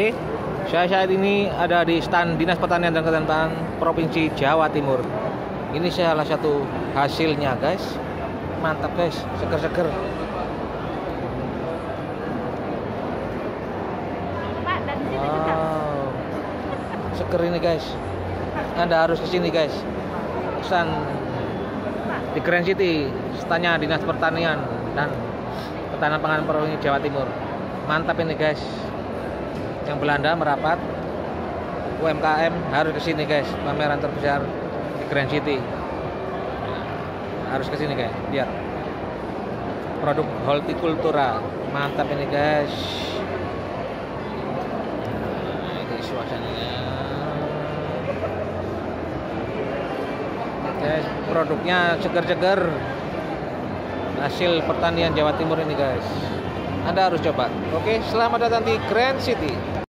Oke, saya saat ini ada di stand Dinas Pertanian dan Ketahanan Provinsi Jawa Timur. Ini salah satu hasilnya guys. Mantap guys, seger-seger. Wow, seger ini guys. Anda harus kesini guys. Stand di Grand City, standnya Dinas Pertanian dan Ketahanan Pangan Provinsi Jawa Timur. Mantap ini guys. Yang Belanda merapat, UMKM harus kesini guys. Pameran terbesar di Grand City, harus kesini guys. Lihat produk hortikultura, mantap ini guys. Nah, ini suasananya guys, produknya seger-seger, hasil pertanian Jawa Timur ini guys. Anda harus coba. Oke, selamat datang di Grand City.